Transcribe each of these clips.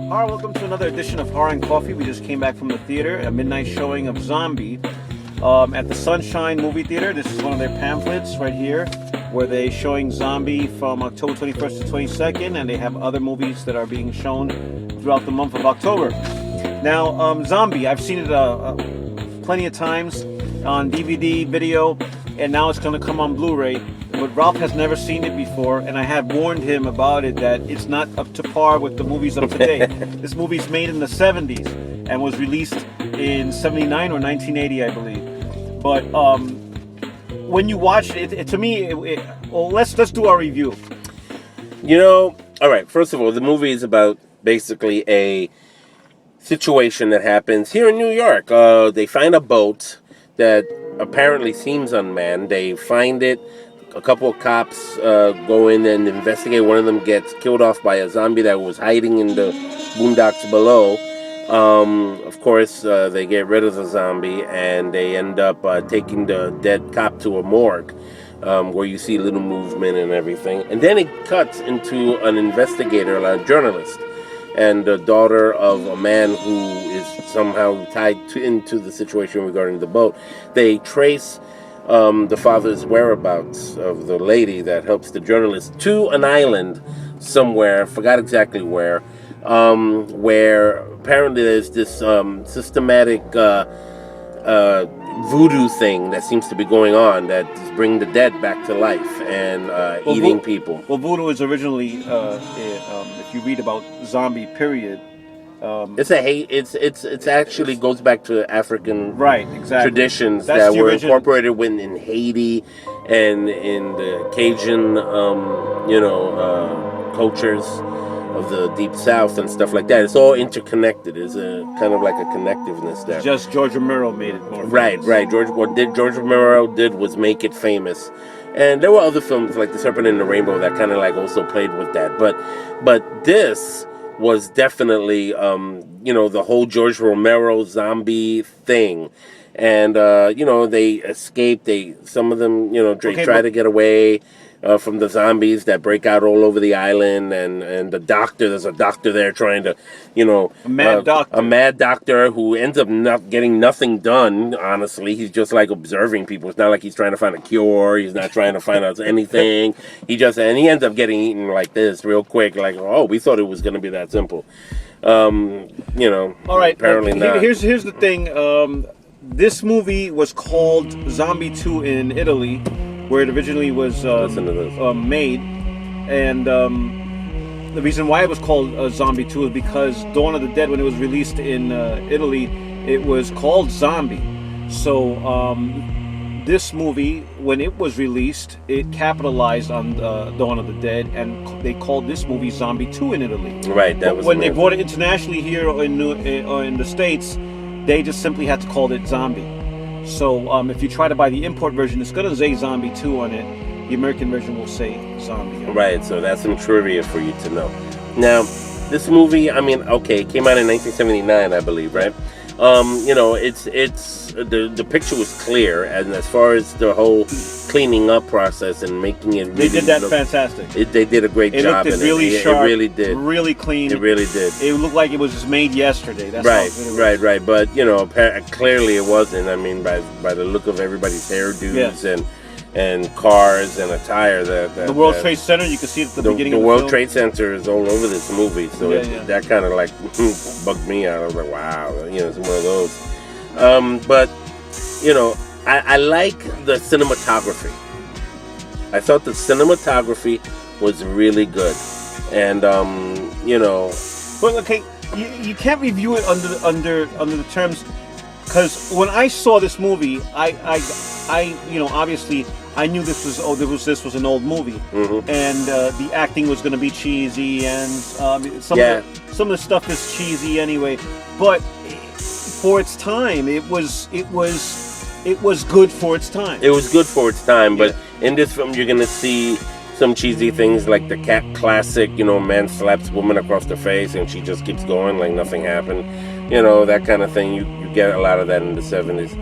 Hi, welcome to another edition of Horror and Coffee. We just came back from the theater, a midnight showing of Zombie at the Sunshine Movie Theater. This is one of their pamphlets right here, where they're showing Zombie from October 21st to 22nd, and they have other movies that are being shown throughout the month of October. Now, Zombie, I've seen it plenty of times on DVD, video, and now it's going to come on Blu-ray. But Ralph has never seen it before, and I have warned him about it that it's not up to par with the movies of today. This movie's made in the 70s and was released in 79 or 1980, I believe. But when you watch it, to me, well, let's do our review. All right, first of all, the movie is about basically a situation that happens here in New York. They find a boat that apparently seems unmanned. They find it. A couple of cops go in and investigate. One of them gets killed off by a zombie that was hiding in the boondocks below. Of course, they get rid of the zombie, and they end up taking the dead cop to a morgue, where you see little movement and everything. And then it cuts into an investigator, a journalist, and the daughter of a man who is somehow tied into the situation regarding the boat. They trace the father's whereabouts of the lady that helps the journalist to an island somewhere, forgot exactly where apparently there's this systematic voodoo thing that seems to be going on that is bringing the dead back to life and eating people. Well, voodoo is originally, if you read about Zombie, period. It's actually goes back to African traditions That's that were incorporated in Haiti and in the Cajun, cultures of the Deep South and stuff like that. It's all interconnected. It's a kind of like a connectiveness there. Just George Romero made it more famous. Right. What George Romero did was make it famous. And there were other films like The Serpent and the Rainbow that kind of like also played with that. But this was definitely, the whole George Romero zombie thing. And, they escaped. Some of them, try to get away from the zombies that break out all over the island. And the doctor, there's a doctor there trying to, a mad doctor who ends up not getting nothing done, honestly. He's just like observing people. It's not like he's trying to find a cure. He's not trying to find out anything. He ends up getting eaten like this real quick. Like, oh, we thought it was going to be that simple. All right. Apparently not. Here's the thing. This movie was called Zombie 2 in Italy, where it originally was made. And the reason why it was called Zombie 2 is because Dawn of the Dead, when it was released in Italy, it was called Zombie. So this movie, when it was released, it capitalized on Dawn of the Dead, and they called this movie Zombie 2 in Italy. Right. When they brought it internationally here in the States, they just simply had to call it Zombie. So if you try to buy the import version, it's going to say Zombie 2 on it. The American version will say Zombie. Right, so that's some trivia for you to know. Now, this movie, it came out in 1979, I believe, right? It's the picture was clear, and as far as the whole cleaning up process and making it, they did that fantastic. They did a great job. It looked really sharp. It really did. Really clean. It really did. It looked like it was just made yesterday. That's right. But clearly it wasn't. By the look of everybody's hairdos and cars and attire, the World Trade Center, you can see it at the beginning of the World film. Trade Center is all over this movie, so that kind of like bugged me out. I was like, wow, it's one of those. But I like the cinematography. I thought the cinematography was really good, and But okay, you can't review it under the terms, because when I saw this movie, I obviously I knew this was an old movie, and the acting was going to be cheesy, and some of the stuff is cheesy anyway. But for its time, it was good for its time. It was good for its time, but in this film, you're going to see some cheesy things like the classic, man slaps woman across the face and she just keeps going like nothing happened. That kind of thing. You get a lot of that in the 70s.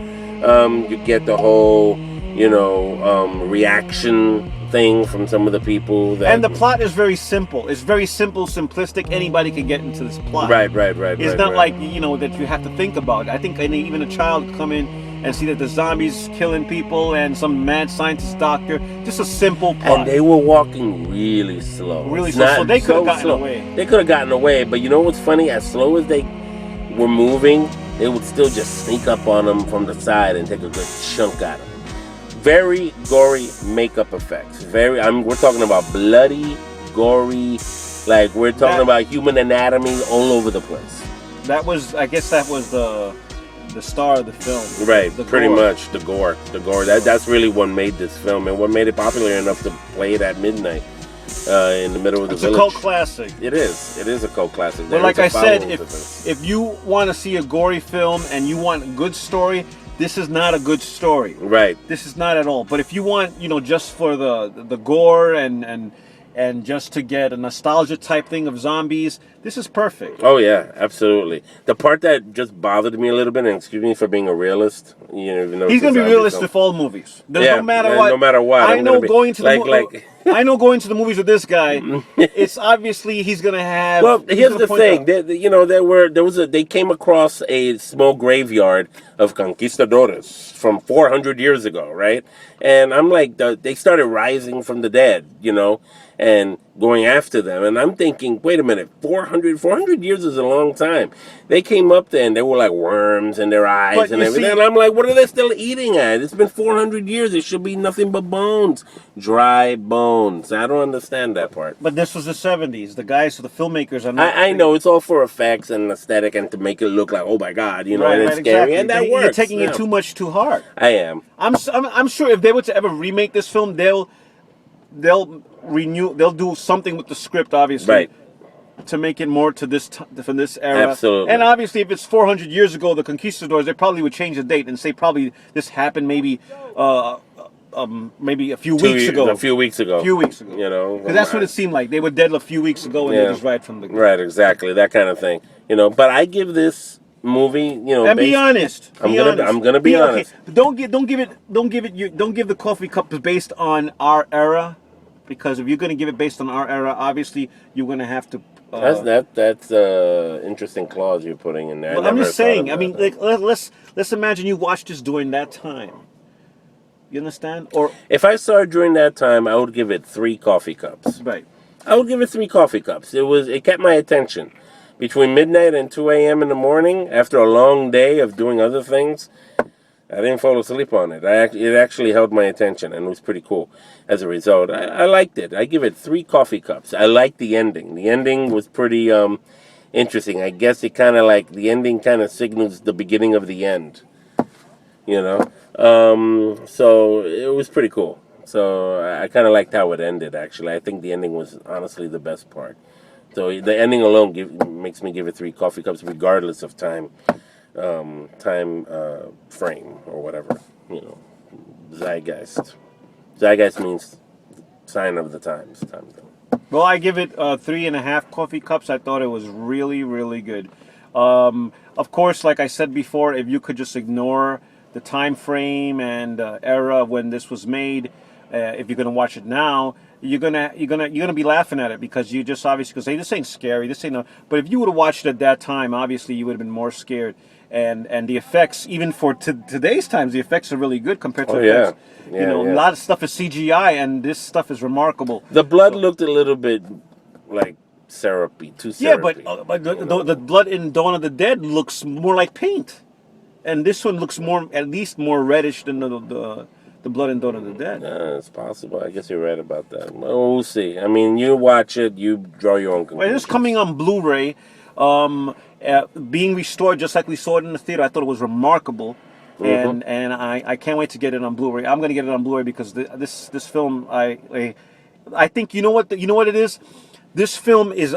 You get the whole, reaction thing from some of the people. That, And the plot is very simple. It's very simple, simplistic. Anybody can get into this plot. Right. It's not like, that you have to think about. I think even a child could come in and see that the zombies killing people and some mad scientist doctor. Just a simple plot. And they were walking really slow. Really slow. So they could have gotten slow. away. They could have gotten away, but you know what's funny? As slow as they were moving, they would still just sneak up on them from the side and take a good chunk at them. Very gory makeup effects. We're talking about bloody, gory, like we're talking about human anatomy all over the place. I guess that was the star of the film. Right, pretty gore. much the gore. That's really what made this film and what made it popular enough to play it at midnight in the middle of the village. It's a cult classic. It is. It is a cult classic. But like I said, if you want to see a gory film and you want a good story, this is not a good story. Right. This is not at all. But if you want, just for the gore and just to get a nostalgia type thing of zombies, this is perfect. Oh yeah, absolutely. The part that just bothered me a little bit, and excuse me for being a realist, even though he's gonna be realist with all movies. No matter what. No matter what. I know going to the movies with this guy, it's obviously he's gonna have. Well, here's the thing. They came across a small graveyard of conquistadores from 400 years ago, right? And I'm like, they started rising from the dead, and going after them. And I'm thinking, wait a minute, 400 years is a long time. They came up there and they were like worms in their eyes and everything. And I'm like, what are they still eating at? It's been 400 years. It should be nothing but bones. Dry bones. I don't understand that part. But this was the 70s. The filmmakers are not... I know, it's all for effects and aesthetic and to make it look like, oh my God, and it's scary. Exactly. And that works. You're taking it too hard. I am. I'm sure if they were to ever remake this film, they'll do something with the script, obviously, right, to make it more to from this era. Absolutely. And obviously, if it's 400 years ago, the conquistadors, they probably would change the date and say probably this happened maybe a few weeks ago. A few weeks ago. Because that's what it seemed like. They were dead a few weeks ago, and they just right from the... Right, exactly, that kind of thing. But I give this movie, and be honest. I'm gonna be honest. Okay. Don't give the coffee cup based on our era, because if you're gonna give it based on our era, obviously you're gonna have to. That's interesting clause you're putting in there. Well, I'm just saying. I mean, like let's imagine you watched this during that time. You understand? Or if I saw it during that time, I would give it 3 coffee cups. Right. I would give it 3 coffee cups. It kept my attention. Between midnight and 2 a.m. in the morning, after a long day of doing other things, I didn't fall asleep on it. It actually held my attention, and it was pretty cool. As a result, I liked it. I give it 3 coffee cups. I liked the ending. The ending was pretty interesting. I guess the ending kind of signals the beginning of the end. So it was pretty cool. So I kind of liked how it ended, actually. I think the ending was honestly the best part. So the ending alone makes me give it 3 coffee cups, regardless of time frame or whatever. Zeitgeist. Zeitgeist means sign of the times. Well, I give it 3.5 coffee cups. I thought it was really, really good. Of course, like I said before, if you could just ignore the time frame and era when this was made, if you're gonna watch it now, you're gonna be laughing at it because you just obviously because this ain't scary, this ain't no. But if you would have watched it at that time, obviously you would have been more scared. And the effects, even for today's times, the effects are really good compared to effects. A lot of stuff is CGI, and this stuff is remarkable. The blood looked a little bit like syrupy, too syrupy. Yeah, but the blood in Dawn of the Dead looks more like paint, and this one looks at least more reddish than the blood in Dawn of the Dead. Yeah, it's possible. I guess you're right about that. Well, we'll see. I mean, you watch it, you draw your own conclusions. It's coming on Blu-ray. Being restored just like we saw it in the theater, I thought it was remarkable, and I can't wait to get it on Blu-ray. I'm going to get it on Blu-ray because this film I think you know what it is. This film is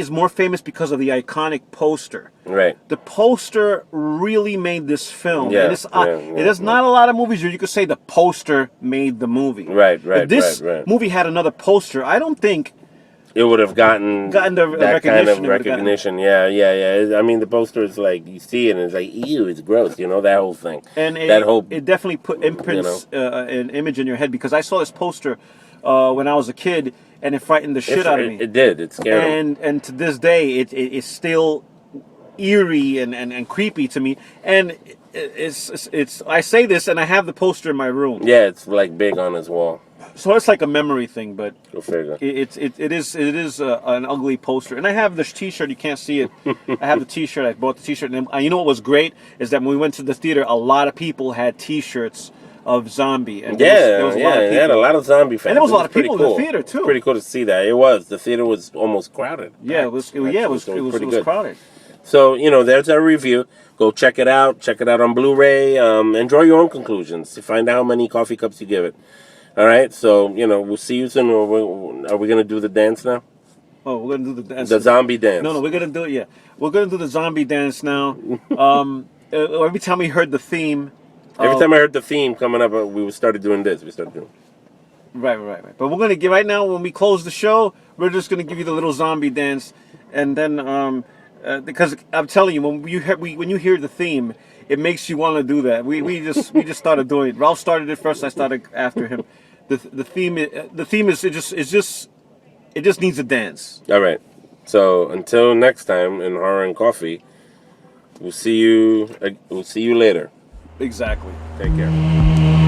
more famous because of the iconic poster. Right. The poster really made this film. Yeah. There's not a lot of movies where you could say the poster made the movie. Right. If this movie had another poster, I don't think it would have gotten that kind of recognition. Yeah. I mean, the poster is like, you see it and it's like, ew, it's gross, that whole thing. And it definitely imprints an image in your head, because I saw this poster when I was a kid, and it frightened the shit out of me. It did. It scared him. And to this day, it's still eerie and creepy to me. And it's I say this, and I have the poster in my room. Yeah, it's like big on his wall. So it's like a memory thing, but Go figure. it is an ugly poster. And I have this T-shirt. You can't see it. I have the T-shirt. I bought the T-shirt. And you know what was great is that when we went to the theater, a lot of people had T-shirts of Zombie. And there was a lot of people. They had a lot of zombie fans. And there was a lot of pretty people in the theater too. It's pretty cool to see that. It was. The theater was almost crowded. Yeah, it was pretty good. crowded. So, there's our review. Go check it out. Check it out on Blu-ray. And draw your own conclusions. Find out how many coffee cups you give it. All right, so, we'll see you soon. Are we going to do the dance now? Oh, we're going to do the dance. The zombie dance. No, we're going to do it, yeah. We're going to do the zombie dance now. Every time we heard the theme... Every time I heard the theme coming up, we started doing this. We started doing... Right. But we're going to give... Right now, when we close the show, we're just going to give you the little zombie dance. And then... because I'm telling you, when you hear the theme, it makes you want to do that. We just started doing it. Ralph started it first. I started after him. The theme is it just needs a dance. All right. So until next time in Horror and Coffee, we'll see you later. Exactly. Take care.